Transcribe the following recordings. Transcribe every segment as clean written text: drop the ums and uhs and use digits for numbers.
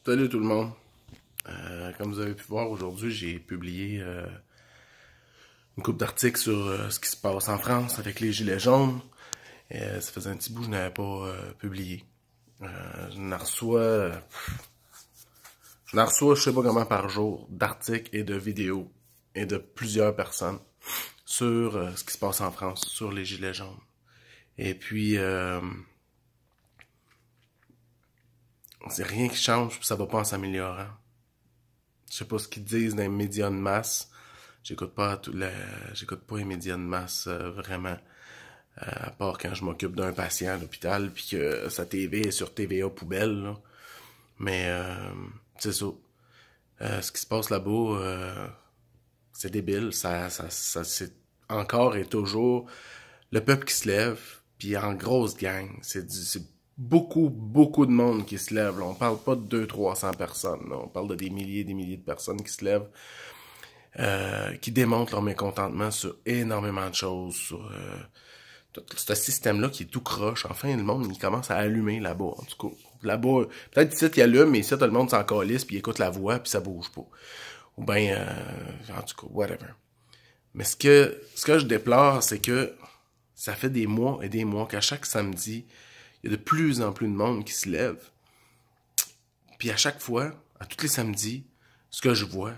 Salut tout le monde. Comme vous avez pu voir aujourd'hui, j'ai publié une couple d'articles sur ce qui se passe en France avec les Gilets jaunes. Ça faisait un petit bout que je n'avais pas publié. Je n'en reçois je sais pas comment par jour d'articles et de vidéos et de plusieurs personnes sur ce qui se passe en France, sur les Gilets jaunes. Et puis c'est rien qui change, puis ça va pas en s'améliorant. Je sais pas ce qu'ils disent dans les médias de masse. J'écoute pas les médias de masse vraiment. À part quand je m'occupe d'un patient à l'hôpital puis que sa TV est sur TVA poubelle, là. Mais c'est ça. Ce qui se passe là-bas, c'est débile. C'est encore et toujours le peuple qui se lève, puis en grosse gang. C'est beaucoup de monde qui se lève. Là. On parle pas de 200-300 personnes. Là. On parle de des milliers de personnes qui se lèvent, qui démontrent leur mécontentement sur énormément de choses, sur tout ce système-là qui est tout croche. Enfin, le monde, il commence à allumer là-bas. En tout cas, là-bas, peut-être ici, il allume, mais ici, tout le monde s'en calisse, puis il écoute la voix, puis ça bouge pas. Ou bien, en tout cas, whatever. Mais ce que je déplore, c'est que ça fait des mois et des mois qu'à chaque samedi, il y a de plus en plus de monde qui se lève. Puis à chaque fois, à tous les samedis, ce que je vois,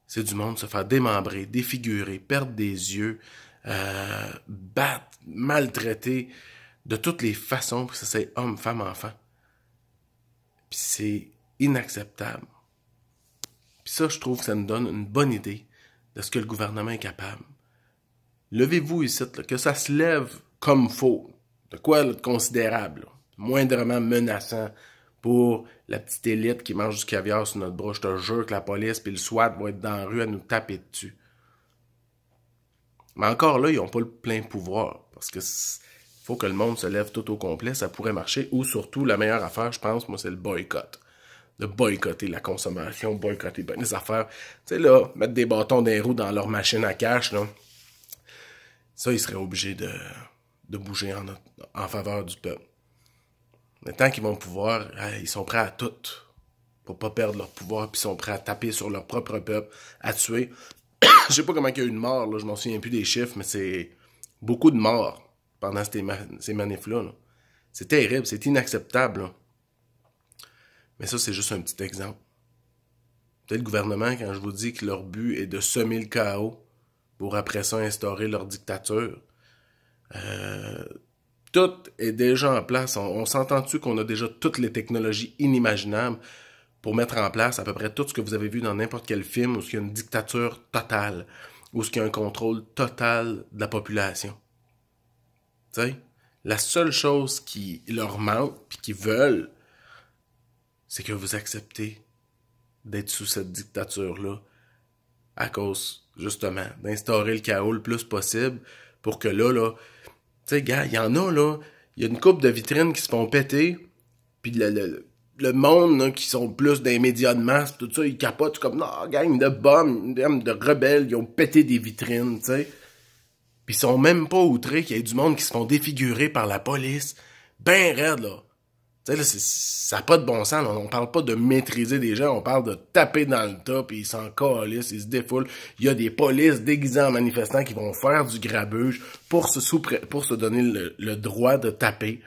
c'est du monde se faire démembrer, défigurer, perdre des yeux, battre, maltraiter, de toutes les façons, que ça c'est homme, femme, enfant. Puis c'est inacceptable. Puis ça, je trouve que ça nous donne une bonne idée de ce que le gouvernement est capable. Levez-vous ici, là, que ça se lève comme faut. De quoi là, de considérable, là, moindrement menaçant pour la petite élite qui mange du caviar sur notre bras. Je te jure que la police puis le SWAT vont être dans la rue à nous taper dessus. Mais encore là, ils n'ont pas le plein pouvoir. Parce que faut que le monde se lève tout au complet, ça pourrait marcher. Ou surtout, la meilleure affaire, je pense, moi, c'est le boycott. De boycotter la consommation, boycotter ben les affaires. Tu sais, là, mettre des bâtons dans les roues dans leur machine à cash, là. Ça, ils seraient obligés de bouger en faveur du peuple. Mais tant qu'ils vont pouvoir, ils sont prêts à tout pour pas perdre leur pouvoir, puis ils sont prêts à taper sur leur propre peuple, à tuer. Je sais pas comment il y a eu de morts, là, je m'en souviens plus des chiffres, mais c'est beaucoup de morts pendant ces manifs-là. Là. C'est terrible, c'est inacceptable. Là. Mais ça, c'est juste un petit exemple. Peut-être le gouvernement, quand je vous dis que leur but est de semer le chaos pour après ça instaurer leur dictature, tout est déjà en place. On s'entend-tu qu'on a déjà toutes les technologies inimaginables pour mettre en place à peu près tout ce que vous avez vu dans n'importe quel film où il y a une dictature totale, où il y a un contrôle total de la population. Tu sais, la seule chose qui leur manque puis qu'ils veulent, c'est que vous acceptez d'être sous cette dictature-là à cause, justement, d'instaurer le chaos le plus possible pour que là, tu sais, gars, il y en a, là, il y a une couple de vitrines qui se font péter, puis le monde, là, qui sont plus des médias de masse, tout ça, ils capotent comme, non, gang de bombes, de rebelles, ils ont pété des vitrines, tu sais. Puis ils sont même pas outrés qu'il y ait du monde qui se font défigurer par la police. Ben raide, là. Tu sais, là, ça n'a pas de bon sens, là. On parle pas de maîtriser des gens, on parle de taper dans le tas, puis ils s'en calissent, ils se défoulent. Il y a des polices déguisées en manifestants qui vont faire du grabuge pour se donner le droit de taper.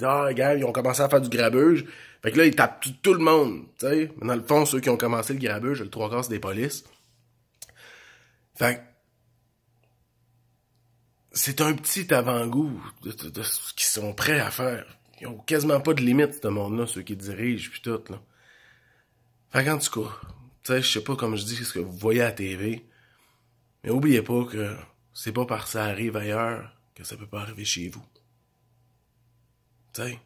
Ah, regarde, ils ont commencé à faire du grabuge. Fait que là, ils tapent tout le monde, tu sais. Mais dans le fond, ceux qui ont commencé le grabuge, le 3/4, c'est des polices. Fait que c'est un petit avant-goût de ce qu'ils sont prêts à faire. Ils ont quasiment pas de limite, ce monde-là, ceux qui dirigent, puis tout, là. Fait qu'en tout cas, tu sais, je sais pas, comme je dis, ce que vous voyez à la TV, mais oubliez pas que c'est pas parce que ça arrive ailleurs que ça peut pas arriver chez vous. Tu sais,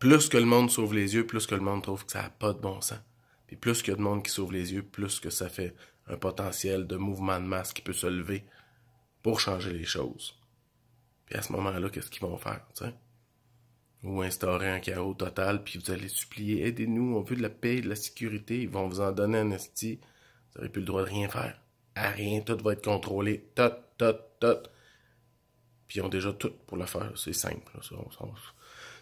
plus que le monde sauve les yeux, plus que le monde trouve que ça a pas de bon sens. Puis plus qu'il y a de monde qui sauve les yeux, plus que ça fait un potentiel de mouvement de masse qui peut se lever pour changer les choses. Puis à ce moment-là, qu'est-ce qu'ils vont faire, tu sais? Ou instaurer un chaos total, puis vous allez supplier, aidez-nous, on veut de la paix, de la sécurité, ils vont vous en donner un esti, vous n'aurez plus le droit de rien faire. À rien, tout va être contrôlé, tout. Puis ils ont déjà tout pour le faire, c'est simple, là,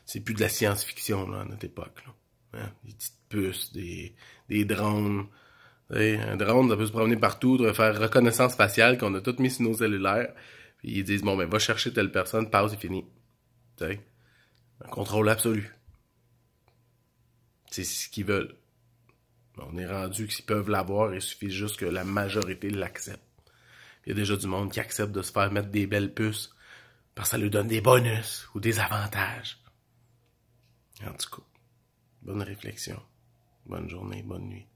c'est plus de la science-fiction, là, à notre époque, là. Hein? Des petites puces, des drones. T'sais, un drone, ça peut se promener partout, faire reconnaissance faciale qu'on a tout mis sur nos cellulaires. Puis ils disent, bon, ben, va chercher telle personne, passe, c'est fini. T'sais, un contrôle absolu. C'est ce qu'ils veulent. On est rendu qu'ils peuvent l'avoir, il suffit juste que la majorité l'accepte. Il y a déjà du monde qui accepte de se faire mettre des belles puces parce que ça lui donne des bonus ou des avantages. En tout cas, bonne réflexion, bonne journée, bonne nuit.